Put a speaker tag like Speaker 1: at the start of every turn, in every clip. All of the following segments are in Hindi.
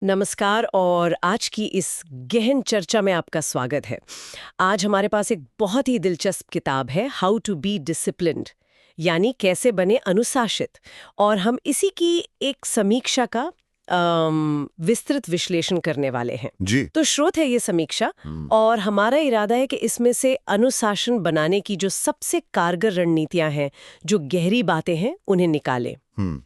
Speaker 1: नमस्कार और आज की इस गहन चर्चा में आपका स्वागत है। आज हमारे पास एक बहुत ही दिलचस्प किताब है, हाउ टू बी डिसिप्लिन्ड, यानी कैसे बने अनुशासित। और हम इसी की एक समीक्षा का विस्तृत विश्लेषण करने वाले हैं
Speaker 2: जी।
Speaker 1: तो स्रोत है ये समीक्षा, और हमारा इरादा है कि इसमें से अनुशासन बनाने की जो सबसे कारगर रणनीतियां हैं, जो गहरी बातें हैं, उन्हें निकालें।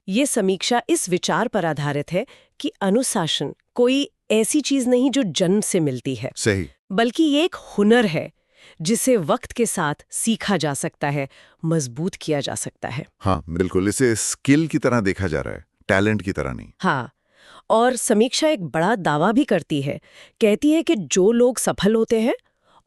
Speaker 1: ये समीक्षा इस विचार पर आधारित है कि अनुशासन कोई ऐसी चीज नहीं जो जन्म से मिलती है,
Speaker 2: सही।
Speaker 1: बल्कि ये एक हुनर है जिसे वक्त के साथ सीखा जा सकता है, मजबूत किया जा सकता है।
Speaker 2: हाँ बिल्कुल, इसे स्किल की तरह देखा जा रहा है, टैलेंट की तरह नहीं।
Speaker 1: हाँ, और समीक्षा एक बड़ा दावा भी करती है। कहती है कि जो लोग सफल होते हैं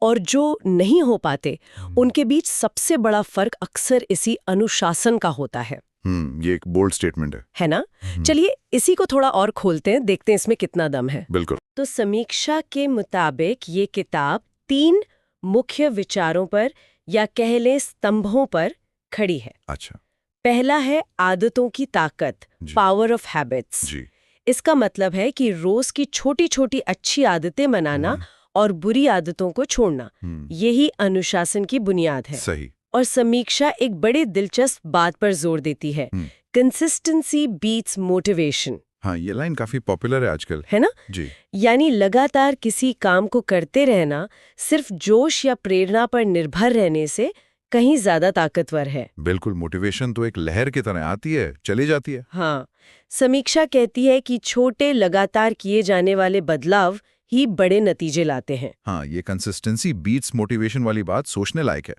Speaker 1: और जो नहीं हो पाते, उनके बीच सबसे बड़ा फर्क अक्सर इसी अनुशासन का होता है।
Speaker 2: ये एक बोल्ड स्टेटमेंट
Speaker 1: है ना? चलिए इसी को थोड़ा और खोलते हैं, देखते हैं इसमें कितना दम है।
Speaker 2: बिल्कुल।
Speaker 1: तो समीक्षा के मुताबिक ये किताब 3 मुख्य विचारों पर, या कह लें स्तंभों पर खड़ी है।
Speaker 2: अच्छा।
Speaker 1: पहला है आदतों की ताकत, पावर ऑफ हैबिट्स।
Speaker 2: जी।
Speaker 1: इसका मतलब है कि रोज की छोटी छोटी अच्छी आदतें बनाना और बुरी आदतों को छोड़ना, यही अनुशासन की बुनियाद है।
Speaker 2: सही।
Speaker 1: और समीक्षा एक बड़ी दिलचस्प बात पर जोर देती है, कंसिस्टेंसी बीट्स मोटिवेशन।
Speaker 2: हाँ, ये लाइन काफी पॉपुलर है आजकल,
Speaker 1: है ना?
Speaker 2: जी।
Speaker 1: यानी लगातार किसी काम को करते रहना सिर्फ जोश या प्रेरणा पर निर्भर रहने से कहीं ज्यादा ताकतवर है।
Speaker 2: बिल्कुल, मोटिवेशन तो एक लहर की तरह आती है, चली जाती है।
Speaker 1: हाँ, समीक्षा कहती है कि छोटे लगातार किए जाने वाले बदलाव ही बड़े नतीजे लाते हैं।
Speaker 2: हाँ, ये कंसिस्टेंसी बीट्स मोटिवेशन वाली बात सोचने लायक है।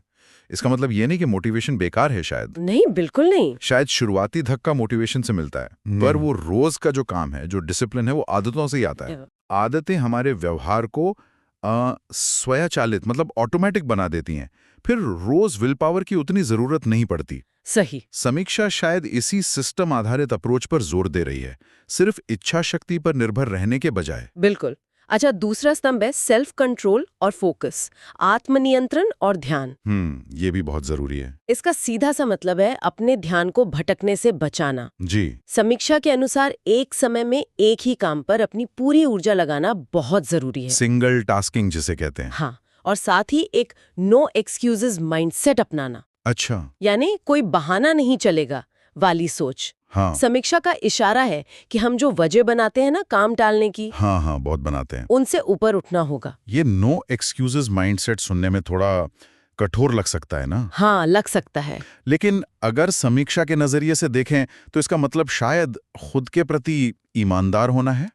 Speaker 2: इसका मतलब ये नहीं कि मोटिवेशन बेकार है, शायद
Speaker 1: नहीं, बिल्कुल नहीं।
Speaker 2: शायद शुरुआती धक्का मोटिवेशन से मिलता है, पर वो रोज का जो काम है, जो डिसिप्लिन है, वो आदतों से ही आता है। आदतें हमारे व्यवहार को स्वचालित मतलब ऑटोमेटिक बना देती हैं, फिर रोज विल पावर की उतनी जरूरत नहीं पड़ती।
Speaker 1: सही।
Speaker 2: समीक्षा शायद इसी सिस्टम आधारित अप्रोच पर जोर दे रही है, सिर्फ इच्छा शक्ति पर निर्भर रहने के बजाय।
Speaker 1: बिल्कुल। अच्छा, दूसरा स्तंभ है सेल्फ कंट्रोल और फोकस, आत्मनियंत्रण और ध्यान।
Speaker 2: ये भी बहुत जरूरी है।
Speaker 1: इसका सीधा सा मतलब है अपने ध्यान को भटकने से बचाना।
Speaker 2: जी।
Speaker 1: समीक्षा के अनुसार एक समय में एक ही काम पर अपनी पूरी ऊर्जा लगाना बहुत जरूरी है,
Speaker 2: सिंगल टास्किंग जिसे कहते हैं।
Speaker 1: हाँ, और साथ ही एक नो एक्सक्यूजेस माइंडसेट अपनाना।
Speaker 2: अच्छा।
Speaker 1: यानी कोई बहाना नहीं चलेगा वाली सोच।
Speaker 2: हाँ।
Speaker 1: समीक्षा का इशारा है कि हम जो वजह बनाते हैं ना काम टालने की,
Speaker 2: हाँ, बहुत बनाते हैं,
Speaker 1: उनसे ऊपर उठना होगा।
Speaker 2: ये नो एक्सक्यूजेस माइंडसेट सुनने में थोड़ा कठोर लग सकता है ना?
Speaker 1: हाँ, लग सकता है।
Speaker 2: लेकिन अगर समीक्षा के नजरिए से देखें तो इसका मतलब शायद खुद के प्रति ईमानदार होना है।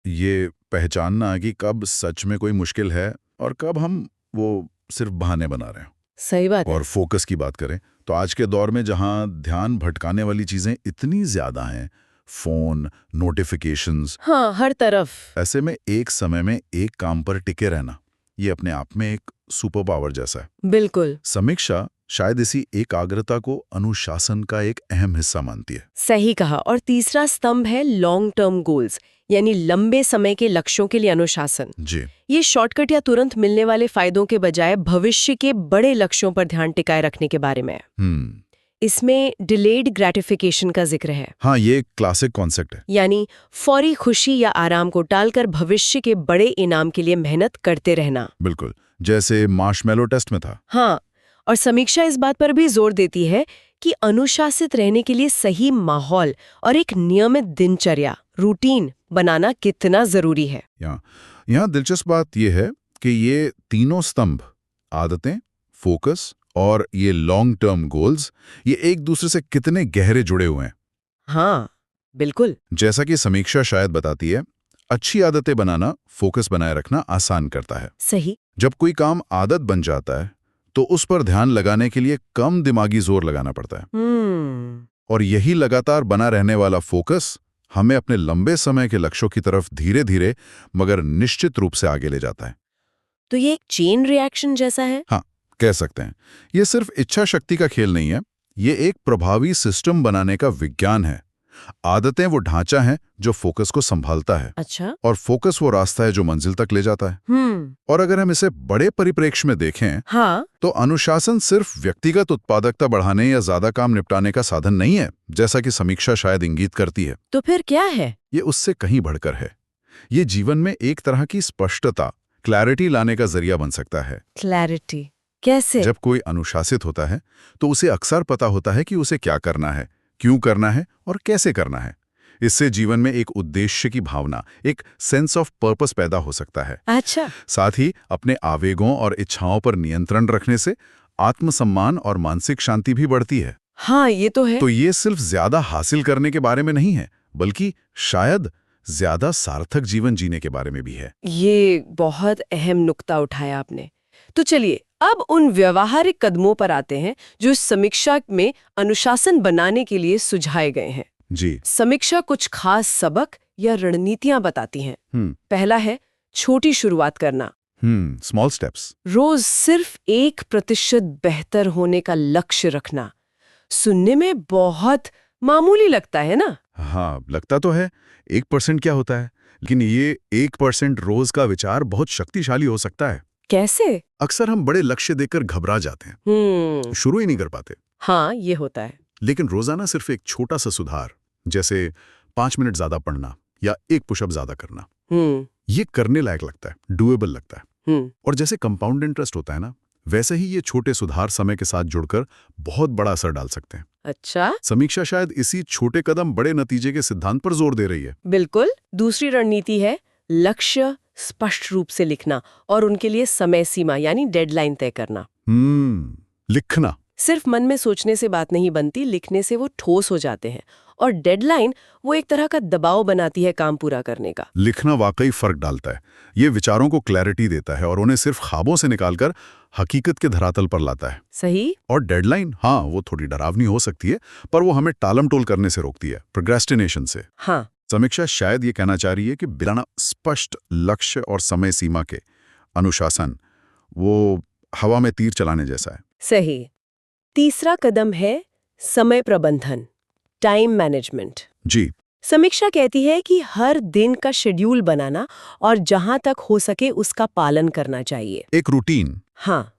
Speaker 2: ये पहचानना कि कब सच में कोई मुश्किल है और कब हम वो सिर्फ बहाने बना रहे हैं।
Speaker 1: सही बात है।
Speaker 2: और फोकस की बात करें तो आज के दौर में जहां ध्यान भटकाने वाली चीजें इतनी ज्यादा हैं, फोन, नोटिफिकेशंस,
Speaker 1: हाँ, हर तरफ,
Speaker 2: ऐसे में एक समय में एक काम पर टिके रहना, ये अपने आप में एक सुपर पावर जैसा है।
Speaker 1: बिल्कुल
Speaker 2: समीक्षा शायद इसी एकाग्रता को अनुशासन का एक अहम हिस्सा मानती है।
Speaker 1: सही कहा। और तीसरा स्तंभ है लॉन्ग टर्म गोल्स, यानी लंबे समय के लक्ष्यों के लिए अनुशासन।
Speaker 2: जी।
Speaker 1: ये शॉर्टकट या तुरंत मिलने वाले फायदों के बजाय भविष्य के बड़े लक्ष्यों पर ध्यान टिकाए रखने के बारे में है। इसमें डिलेड ग्रेटिफिकेशन का जिक्र है।
Speaker 2: हाँ, ये एक क्लासिक कॉन्सेप्ट है।
Speaker 1: यानी फौरी खुशी या आराम को टालकर भविष्य के बड़े इनाम के लिए मेहनत करते रहना।
Speaker 2: बिल्कुल, जैसे मार्शमैलो टेस्ट में था।
Speaker 1: हाँ, और समीक्षा इस बात पर भी जोर देती है कि अनुशासित रहने के लिए सही माहौल और एक नियमित दिनचर्या, रूटीन बनाना कितना जरूरी है।
Speaker 2: यहाँ दिलचस्प बात यह है कि ये तीनों स्तंभ, आदतें, फोकस और ये लॉन्ग टर्म गोल्स, ये एक दूसरे से कितने गहरे जुड़े हुए हैं।
Speaker 1: हाँ, बिल्कुल।
Speaker 2: जैसा कि समीक्षा शायद बताती है, अच्छी आदतें बनाना फोकस बनाए रखना आसान करता है।
Speaker 1: सही।
Speaker 2: जब कोई काम आदत बन जाता है तो उस पर ध्यान लगाने के लिए कम दिमागी जोर लगाना पड़ता है। और यही लगातार बना रहने वाला फोकस हमें अपने लंबे समय के लक्ष्यों की तरफ धीरे धीरे मगर निश्चित रूप से आगे ले जाता है।
Speaker 1: तो ये एक चेन रिएक्शन जैसा है।
Speaker 2: हाँ, कह सकते हैं। ये सिर्फ इच्छा शक्ति का खेल नहीं है, ये एक प्रभावी सिस्टम बनाने का विज्ञान है। आदतें वो ढांचा है जो फोकस को संभालता है।
Speaker 1: अच्छा।
Speaker 2: और फोकस वो रास्ता है जो मंजिल तक ले जाता है। और अगर हम इसे बड़े परिप्रेक्ष्य में देखें,
Speaker 1: हाँ,
Speaker 2: तो अनुशासन सिर्फ व्यक्तिगत उत्पादकता बढ़ाने या ज्यादा काम निपटाने का साधन नहीं है, जैसा कि समीक्षा शायद इंगित करती है।
Speaker 1: तो फिर क्या है?
Speaker 2: ये उससे कहीं बढ़कर है। ये जीवन में एक तरह की स्पष्टता, क्लैरिटी लाने का जरिया बन सकता है।
Speaker 1: क्लैरिटी कैसे?
Speaker 2: जब कोई अनुशासित होता है तो उसे अक्सर पता होता है कि उसे क्या करना है, क्यों करना है और कैसे करना है। इससे जीवन में एक उद्देश्य की भावना, एक सेंस ऑफ पर्पस पैदा हो सकता है।
Speaker 1: अच्छा।
Speaker 2: साथ ही अपने आवेगों और इच्छाओं पर नियंत्रण रखने से आत्मसम्मान और मानसिक शांति भी बढ़ती है।
Speaker 1: हाँ, ये तो है।
Speaker 2: तो ये सिर्फ ज्यादा हासिल करने के बारे में नहीं है, बल्कि शायद ज्यादा सार्थक जीवन जीने के बारे में भी है।
Speaker 1: ये बहुत अहम नुक्ता उठाया आपने। तो चलिए अब उन व्यवहारिक कदमों पर आते हैं जो इस समीक्षा में अनुशासन बनाने के लिए सुझाए गए हैं।
Speaker 2: जी।
Speaker 1: समीक्षा कुछ खास सबक या रणनीतियां बताती हैं। पहला है छोटी शुरुआत करना।
Speaker 2: Small steps.
Speaker 1: रोज सिर्फ 1% बेहतर होने का लक्ष्य रखना। सुनने में बहुत मामूली लगता है ना?
Speaker 2: हाँ, लगता तो है। 1% क्या होता है, लेकिन ये 1% रोज का विचार बहुत शक्तिशाली हो सकता है।
Speaker 1: कैसे?
Speaker 2: अक्सर हम बड़े लक्ष्य देखकर घबरा जाते हैं, शुरू ही नहीं कर पाते।
Speaker 1: हाँ, ये होता है।
Speaker 2: लेकिन रोजाना सिर्फ एक छोटा सा सुधार, जैसे 5 मिनट ज्यादा पढ़ना या 1 पुशअप ज्यादा करना, ये करने लायक लगता है, डुएबल लगता है। और जैसे कंपाउंड इंटरेस्ट होता है ना, वैसे ही ये छोटे सुधार समय के साथ जुड़कर बहुत बड़ा असर डाल सकते हैं।
Speaker 1: अच्छा।
Speaker 2: समीक्षा शायद इसी छोटे कदम बड़े नतीजे के सिद्धांत पर जोर दे रही है।
Speaker 1: बिल्कुल। दूसरी रणनीति है लक्ष्य स्पष्ट रूप से लिखना और उनके लिए समय सीमा यानी डेडलाइन तय करना।
Speaker 2: लिखना
Speaker 1: सिर्फ मन में सोचने से बात नहीं बनती, लिखने से वो ठोस हो जाते हैं। और डेडलाइन वो एक तरह का दबाव बनाती है काम पूरा करने का।
Speaker 2: लिखना वाकई फर्क डालता है। ये विचारों को क्लैरिटी देता है और उन्हें सिर्फ ख्वाबों से निकालकर हकीकत के धरातल पर लाता है।
Speaker 1: सही।
Speaker 2: और डेडलाइन, हाँ, वो थोड़ी डरावनी हो सकती है, पर वो हमें टालमटोल करने से रोकती है, प्रोक्रेस्टिनेशन से।
Speaker 1: हाँ।
Speaker 2: समीक्षा शायद ये कहना चाह रही है कि बिना स्पष्ट लक्ष्य और समय सीमा के अनुशासन वो हवा में तीर चलाने जैसा है।
Speaker 1: सही। तीसरा कदम है समय प्रबंधन, टाइम मैनेजमेंट।
Speaker 2: जी।
Speaker 1: समीक्षा कहती है कि हर दिन का शेड्यूल बनाना और जहां तक हो सके उसका पालन करना चाहिए।
Speaker 2: एक रूटीन।
Speaker 1: हाँ,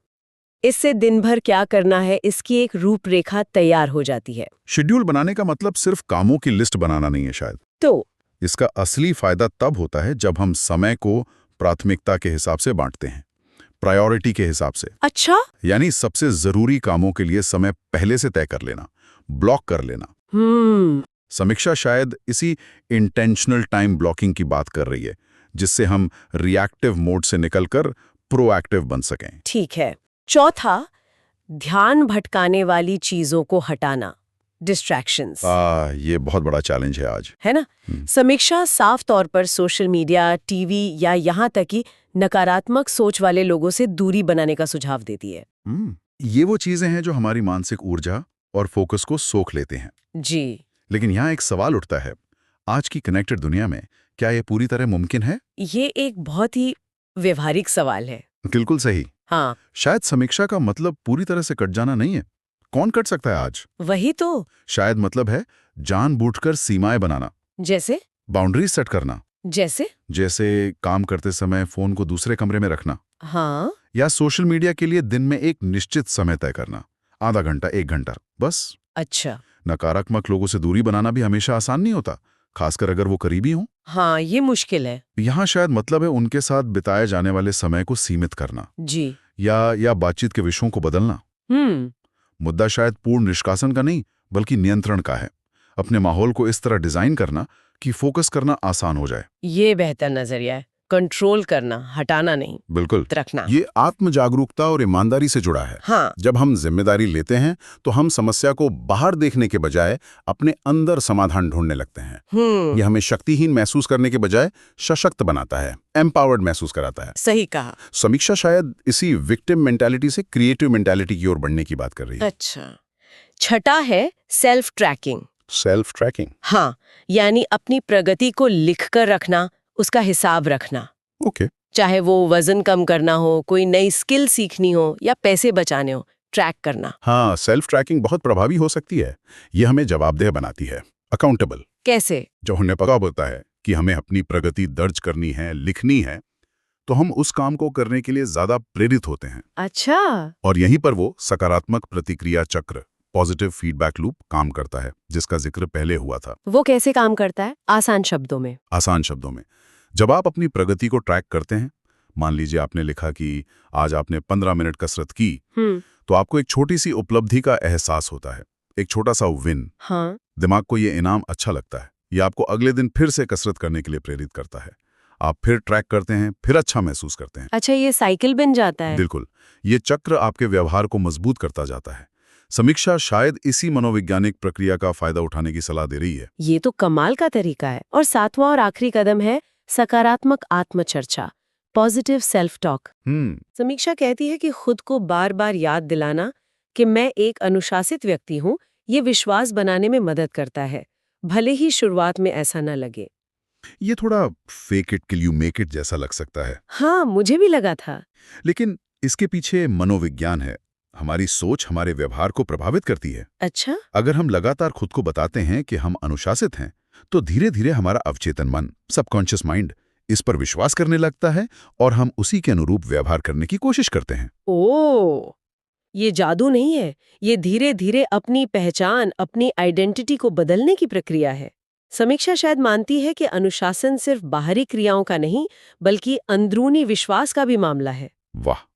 Speaker 1: इससे दिन भर क्या करना है इसकी एक रूपरेखा तैयार हो जाती है।
Speaker 2: शेड्यूल बनाने का मतलब सिर्फ कामों की लिस्ट बनाना नहीं है शायद।
Speaker 1: तो
Speaker 2: इसका असली फायदा तब होता है जब हम समय को प्राथमिकता के हिसाब से बांटते हैं, प्रायोरिटी के हिसाब से।
Speaker 1: अच्छा।
Speaker 2: यानी सबसे जरूरी कामों के लिए समय पहले से तय कर लेना, ब्लॉक कर लेना। समीक्षा शायद इसी इंटेंशनल टाइम ब्लॉकिंग की बात कर रही है, जिससे हम रिएक्टिव मोड से निकलकर प्रोएक्टिव बन सकें।
Speaker 1: ठीक है। चौथा, ध्यान भटकाने वाली चीजों को हटाना, डिस्ट्रैक्शंस।
Speaker 2: ये बहुत बड़ा चैलेंज है आज,
Speaker 1: है ना? समीक्षा साफ तौर पर सोशल मीडिया, टीवी या यहाँ तक कि नकारात्मक सोच वाले लोगों से दूरी बनाने का सुझाव देती है।
Speaker 2: ये वो चीजें हैं जो हमारी मानसिक ऊर्जा और फोकस को सोख लेते हैं।
Speaker 1: जी।
Speaker 2: लेकिन यहाँ एक सवाल उठता है, आज की कनेक्टेड दुनिया में क्या ये पूरी तरह मुमकिन है?
Speaker 1: ये एक बहुत ही व्यवहारिक सवाल है।
Speaker 2: बिल्कुल सही।
Speaker 1: हाँ।
Speaker 2: शायद समीक्षा का मतलब पूरी तरह से कट जाना नहीं है। कौन कट सकता है आज?
Speaker 1: वही तो।
Speaker 2: शायद मतलब है जानबूझकर सीमाएं बनाना।
Speaker 1: जैसे?
Speaker 2: बाउंड्रीज सेट करना। जैसे काम करते समय फोन को दूसरे कमरे में रखना।
Speaker 1: हाँ।
Speaker 2: या सोशल मीडिया के लिए दिन में एक निश्चित समय तय करना, आधा घंटा, 1 घंटा, बस।
Speaker 1: अच्छा।
Speaker 2: नकारात्मक लोगों से दूरी बनाना भी हमेशा आसान नहीं होता, खासकर अगर वो करीबी हों।
Speaker 1: हाँ, ये मुश्किल है।
Speaker 2: यहाँ शायद मतलब है उनके साथ बिताए जाने वाले समय को सीमित करना।
Speaker 1: जी।
Speaker 2: या बातचीत के विषयों को बदलना। मुद्दा शायद पूर्ण निष्कासन का नहीं, बल्कि नियंत्रण का है। अपने माहौल को इस तरह डिजाइन करना कि फोकस करना आसान हो जाए।
Speaker 1: ये बेहतर नजरिया है। कंट्रोल करना, हटाना नहीं,
Speaker 2: बिल्कुल
Speaker 1: रखना।
Speaker 2: ये आत्म जागरूकता और ईमानदारी से जुड़ा है।
Speaker 1: हाँ।
Speaker 2: जब हम जिम्मेदारी लेते हैं तो हम समस्या को बाहर देखने के बजाय अपने अंदर समाधान ढूंढने लगते हैं। ये हमें शक्तिहीन महसूस करने के बजाय सशक्त बनाता है, एम्पावर्ड महसूस कराता है।
Speaker 1: सही कहा।
Speaker 2: समीक्षा शायद इसी विक्टिम मेंटालिटी से क्रिएटिव मेंटालिटी की ओर बढ़ने की बात कर रही है।
Speaker 1: अच्छा। छठा है सेल्फ ट्रैकिंग।
Speaker 2: Self tracking.
Speaker 1: हाँ, यानी अपनी प्रगति को लिखकर रखना, उसका हिसाब रखना।
Speaker 2: ओके।
Speaker 1: चाहे वो वजन कम करना हो, कोई नई स्किल सीखनी हो या पैसे बचाने हो, ट्रैक करना।
Speaker 2: हाँ, सेल्फ ट्रैकिंग बहुत प्रभावी हो सकती है। ये हमें जवाबदेह बनाती है, अकाउंटेबल।
Speaker 1: कैसे?
Speaker 2: जब उन्हें पता होता है कि हमें अपनी प्रगति दर्ज करनी है, लिखनी है, तो हम उस काम को करने के लिए ज्यादा प्रेरित होते हैं।
Speaker 1: अच्छा।
Speaker 2: और यहीं पर वो सकारात्मक प्रतिक्रिया चक्र, पॉजिटिव फीडबैक लूप काम करता है, जिसका जिक्र पहले हुआ था।
Speaker 1: वो कैसे काम करता है? आसान शब्दों में।
Speaker 2: आसान शब्दों में, जब आप अपनी प्रगति को ट्रैक करते हैं, मान लीजिए आपने लिखा कि आज आपने 15 मिनट कसरत की, तो आपको एक छोटी सी उपलब्धि का एहसास होता है, एक छोटा सा विन।
Speaker 1: हाँ।
Speaker 2: दिमाग को ये इनाम अच्छा लगता है, ये आपको अगले दिन फिर से कसरत करने के लिए प्रेरित करता है। आप फिर ट्रैक करते हैं, फिर अच्छा महसूस करते हैं।
Speaker 1: अच्छा, ये साइकिल बन जाता है।
Speaker 2: बिल्कुल, ये चक्र आपके व्यवहार को मजबूत करता जाता है। समीक्षा शायद इसी मनोवैज्ञानिक प्रक्रिया का फायदा उठाने की सलाह दे रही है।
Speaker 1: ये तो कमाल का तरीका है। और 7वां और आखिरी कदम है सकारात्मक आत्मचर्चा, पॉजिटिव सेल्फ टॉक। समीक्षा कहती है कि खुद को बार बार याद दिलाना कि मैं एक अनुशासित व्यक्ति हूँ, ये विश्वास बनाने में मदद करता है, भले ही शुरुआत में ऐसा न लगे।
Speaker 2: ये थोड़ा fake it till you make it जैसा लग सकता है।
Speaker 1: हाँ, मुझे भी लगा था।
Speaker 2: लेकिन इसके पीछे मनोविज्ञान है। हमारी सोच हमारे व्यवहार को प्रभावित करती है।
Speaker 1: अच्छा।
Speaker 2: अगर हम लगातार खुद को बताते हैं कि हम अनुशासित हैं, तो धीरे धीरे हमारा अवचेतन मन, सबकॉन्शियस माइंड, इस पर विश्वास करने लगता है और हम उसी के अनुरूप व्यवहार करने की कोशिश करते हैं।
Speaker 1: ओह, ये जादू नहीं है, ये धीरे धीरे अपनी पहचान, अपनी आइडेंटिटी को बदलने की प्रक्रिया है। समीक्षा शायद मानती है कि अनुशासन सिर्फ बाहरी क्रियाओं का नहीं, बल्कि अंदरूनी विश्वास का भी मामला है।
Speaker 2: वाह,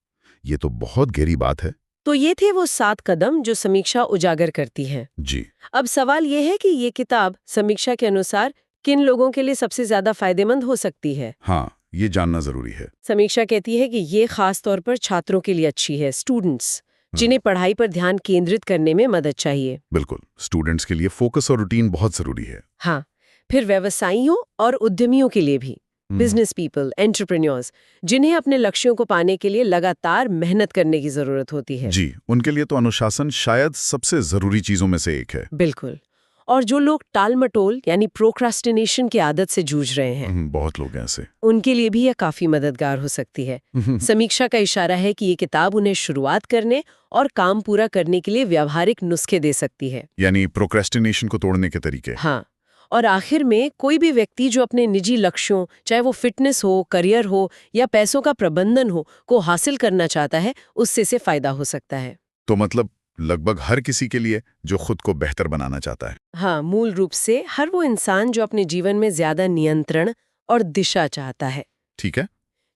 Speaker 2: ये तो बहुत गहरी बात है।
Speaker 1: तो ये थे वो 7 कदम जो समीक्षा उजागर करती है।
Speaker 2: जी।
Speaker 1: अब सवाल ये है कि ये किताब समीक्षा के अनुसार किन लोगों के लिए सबसे ज्यादा फायदेमंद हो सकती है।
Speaker 2: हाँ, ये जानना जरूरी है।
Speaker 1: समीक्षा कहती है कि ये खास तौर पर छात्रों के लिए अच्छी है, स्टूडेंट्स, जिन्हें पढ़ाई पर ध्यान केंद्रित करने में मदद चाहिए।
Speaker 2: बिल्कुल, स्टूडेंट्स के लिए फोकस और रूटीन बहुत जरूरी है।
Speaker 1: हाँ, फिर व्यवसायियों और उद्यमियों के लिए भी, बिजनेस पीपल, एंटरप्रेन्योर्स, जिन्हें अपने लक्ष्यों को पाने के लिए लगातार मेहनत करने की जरूरत होती है।
Speaker 2: जी, उनके लिए तो अनुशासन शायद सबसे जरूरी चीजों में से एक है।
Speaker 1: बिल्कुल। और जो लोग टाल-मटोल यानी प्रोक्रास्टिनेशन की आदत से जूझ रहे हैं,
Speaker 2: बहुत लोग हैं ऐसे।
Speaker 1: उनके लिए भी यह काफी मददगार हो सकती है। समीक्षा का इशारा है कि ये किताब उन्हें शुरुआत करने और काम पूरा करने के लिए व्यावहारिक नुस्खे दे सकती है,
Speaker 2: यानी प्रोक्रेस्टिनेशन को तोड़ने के तरीके।
Speaker 1: हाँ। और आखिर में कोई भी व्यक्ति जो अपने निजी लक्ष्यों, चाहे वो फिटनेस हो, करियर हो या पैसों का प्रबंधन हो, को हासिल करना चाहता है, उससे से फायदा हो सकता है।
Speaker 2: तो मतलब लगभग हर किसी के लिए जो खुद को बेहतर बनाना चाहता है।
Speaker 1: हाँ, मूल रूप से हर वो इंसान जो अपने जीवन में ज्यादा नियंत्रण और दिशा चाहता है।
Speaker 2: ठीक है।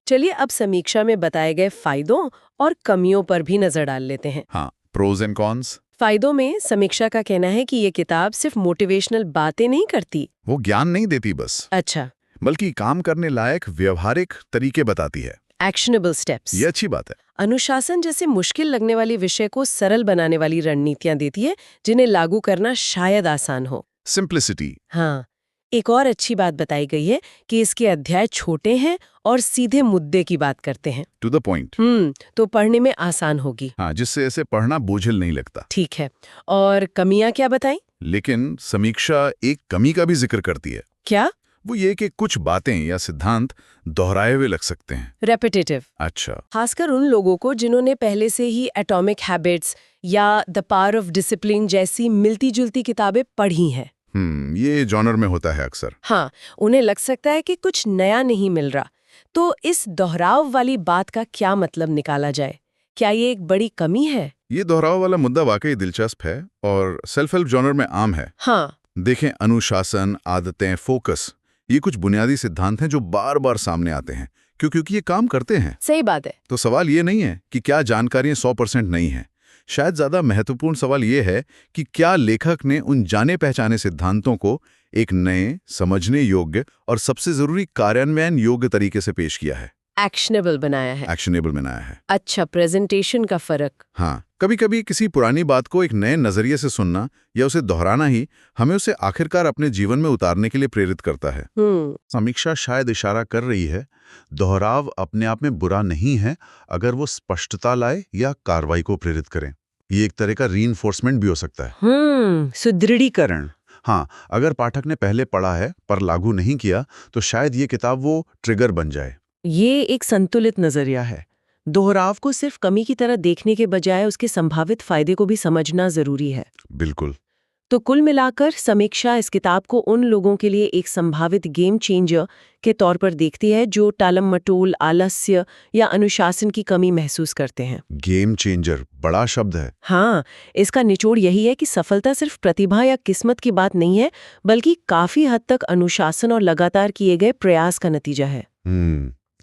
Speaker 1: चलिए अब समीक्षा में बताए गए फायदों और कमियों पर भी नजर डाल लेते हैं।
Speaker 2: हाँ, प्रोज एंड कॉन्स।
Speaker 1: फायदों में समीक्षा का कहना है कि ये किताब सिर्फ मोटिवेशनल बातें नहीं करती।
Speaker 2: वो ज्ञान नहीं देती बस,
Speaker 1: अच्छा।
Speaker 2: बल्कि काम करने लायक व्यवहारिक तरीके बताती है।
Speaker 1: Actionable steps.
Speaker 2: ये अच्छी बात है।
Speaker 1: अनुशासन जैसे मुश्किल लगने वाली विषय को सरल बनाने वाली रणनीतियां देती है, जिन्हें लागू करना शायद आसान हो।
Speaker 2: सिंप्लिसिटी।
Speaker 1: हाँ, एक और अच्छी बात बताई गई है कि इसके अध्याय छोटे हैं और सीधे मुद्दे की बात करते हैं।
Speaker 2: To the point.
Speaker 1: तो पढ़ने में आसान होगी।
Speaker 2: हाँ, जिससे ऐसे पढ़ना बोझिल नहीं लगता।
Speaker 1: ठीक है। और कमियां क्या बताई?
Speaker 2: लेकिन समीक्षा एक कमी का भी जिक्र करती है।
Speaker 1: क्या?
Speaker 2: वो ये कि कुछ बातें या सिद्धांत दोहराए हुए लग सकते हैं।
Speaker 1: रेपिटेटिव।
Speaker 2: अच्छा।
Speaker 1: खासकर उन लोगों को जिन्होंने पहले से ही एटॉमिक हैबिट्स या द पावर ऑफ डिसिप्लिन जैसी मिलती-जुलती किताबें पढ़ी हैं।
Speaker 2: ये जॉनर में होता है अक्सर।
Speaker 1: हाँ, उन्हें लग सकता है कि कुछ नया नहीं मिल रहा। तो इस दोहराव वाली बात का क्या मतलब निकाला जाए? क्या ये एक बड़ी कमी है?
Speaker 2: ये दोहराव वाला मुद्दा वाकई दिलचस्प है और सेल्फ हेल्प जॉनर में आम है।
Speaker 1: हाँ।
Speaker 2: देखें, अनुशासन, आदतें, फोकस, ये कुछ बुनियादी सिद्धांत हैं जो बार बार सामने आते हैं क्योंकि ये काम करते हैं।
Speaker 1: सही बात है।
Speaker 2: तो सवाल ये नहीं है कि क्या जानकारियां 100% नहीं हैं। शायद ज्यादा महत्वपूर्ण सवाल ये है कि क्या लेखक ने उन जाने पहचाने सिद्धांतों को एक नए, समझने योग्य और सबसे जरूरी कार्यान्वयन योग्य तरीके से पेश किया है,
Speaker 1: एक्शनेबल बनाया है।
Speaker 2: एक्शनेबल बनाया है।
Speaker 1: अच्छा, प्रेजेंटेशन का फर्क।
Speaker 2: हाँ, कभी कभी किसी पुरानी बात को एक नए नजरिए से सुनना या उसे दोहराना ही हमें उसे आखिरकार अपने जीवन में उतारने के लिए प्रेरित करता है। समीक्षा शायद इशारा कर रही है, दोहराव अपने आप में बुरा नहीं है अगर वो स्पष्टता लाए या कार्रवाई को प्रेरित करें। ये एक तरह का रीइंफोर्समेंट भी हो सकता है।
Speaker 1: सुदृढ़ीकरण।
Speaker 2: हाँ, अगर पाठक ने पहले पढ़ा है पर लागू नहीं किया तो शायद ये किताब वो ट्रिगर बन जाए।
Speaker 1: ये एक संतुलित नजरिया है। दोहराव को सिर्फ कमी की तरह देखने के बजाय उसके संभावित फायदे को भी समझना जरूरी है।
Speaker 2: बिल्कुल।
Speaker 1: तो कुल मिलाकर समीक्षा इस किताब को उन लोगों के लिए एक संभावित गेम चेंजर के तौर पर देखती है जो टालम-मटोल, आलस्य या अनुशासन की कमी महसूस करते हैं।
Speaker 2: गेम चेंजर, बड़ा शब्द है।
Speaker 1: हाँ, इसका निचोड़ यही है कि सफलता सिर्फ प्रतिभा या किस्मत की बात नहीं है, बल्कि काफी हद तक अनुशासन और लगातार किए गए प्रयास का नतीजा है।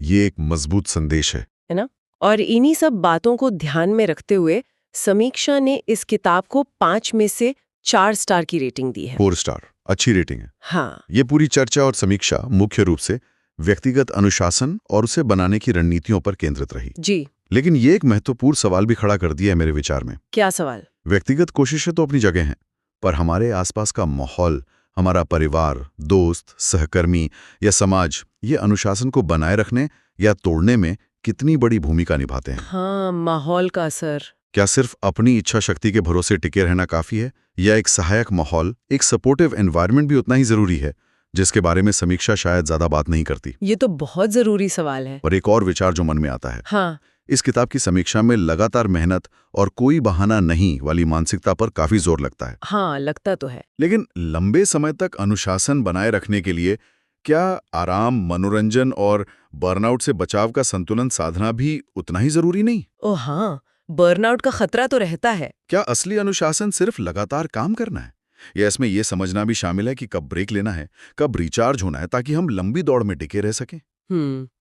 Speaker 2: ये एक मजबूत संदेश है
Speaker 1: ना? और इन्हीं सब बातों को ध्यान में रखते हुए समीक्षा ने इस किताब को 5 में से 4 स्टार की रेटिंग दी है।
Speaker 2: 4 स्टार, अच्छी रेटिंग है।
Speaker 1: हाँ,
Speaker 2: ये पूरी चर्चा और समीक्षा मुख्य रूप से व्यक्तिगत अनुशासन और उसे बनाने की रणनीतियों पर केंद्रित रही।
Speaker 1: जी।
Speaker 2: लेकिन ये एक महत्वपूर्ण सवाल भी खड़ा कर दिया है मेरे विचार में।
Speaker 1: क्या सवाल?
Speaker 2: व्यक्तिगत कोशिशें तो अपनी जगह हैं, पर हमारे आसपास का माहौल, हमारा परिवार, दोस्त, सहकर्मी या समाज ये अनुशासन को बनाए रखने या तोड़ने में कितनी बड़ी भूमिका निभाते हैं।
Speaker 1: हाँ, माहौल का असर।
Speaker 2: क्या सिर्फ अपनी इच्छा शक्ति के भरोसे टिके रहना काफी है, या एक सहायक माहौल, एक सपोर्टिव एनवायरनमेंट भी उतना ही जरूरी है, जिसके बारे में समीक्षा शायद ज्यादा बात नहीं करती?
Speaker 1: ये तो बहुत जरूरी सवाल है।
Speaker 2: और एक और विचार जो मन में आता है,
Speaker 1: हाँ,
Speaker 2: इस किताब की समीक्षा में लगातार मेहनत और कोई बहाना नहीं वाली मानसिकता पर काफी जोर लगता है।
Speaker 1: हाँ, लगता तो है।
Speaker 2: लेकिन लंबे समय तक अनुशासन बनाए रखने के लिए क्या आराम, मनोरंजन और बर्नआउट से बचाव का संतुलन साधना भी उतना ही जरूरी नहीं?
Speaker 1: ओ हाँ, बर्नआउट का खतरा तो रहता है।
Speaker 2: क्या असली अनुशासन सिर्फ लगातार काम करना है, या इसमें यह समझना भी शामिल है कि कब ब्रेक लेना है, कब रिचार्ज होना है, ताकि हम लंबी दौड़ में टिके रह सकें?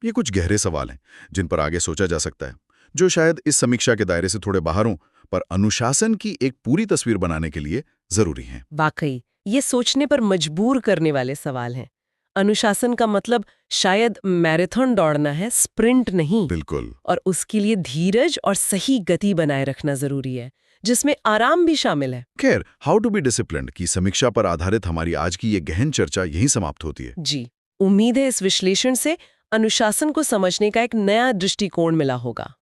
Speaker 2: ये कुछ गहरे सवाल हैं जिन पर आगे सोचा जा सकता है, जो शायद इस समीक्षा के दायरे से थोड़े बाहर हों, पर अनुशासन की एक पूरी तस्वीर बनाने के लिए जरूरी हैं।
Speaker 1: वाकई, ये सोचने पर मजबूर करने वाले सवाल हैं। अनुशासन का मतलब शायद मैराथन दौड़ना है, स्प्रिंट नहीं।
Speaker 2: बिल्कुल।
Speaker 1: और उसके लिए धीरज और सही गति बनाए रखना जरूरी है, जिसमें आराम भी शामिल है।
Speaker 2: खैर, हाउ टू बी डिसिप्लिन्ड की समीक्षा पर आधारित हमारी आज की ये गहन चर्चा यहीं समाप्त होती है।
Speaker 1: जी, उम्मीद है इस विश्लेषण से अनुशासन को समझने का एक नया दृष्टिकोण मिला होगा।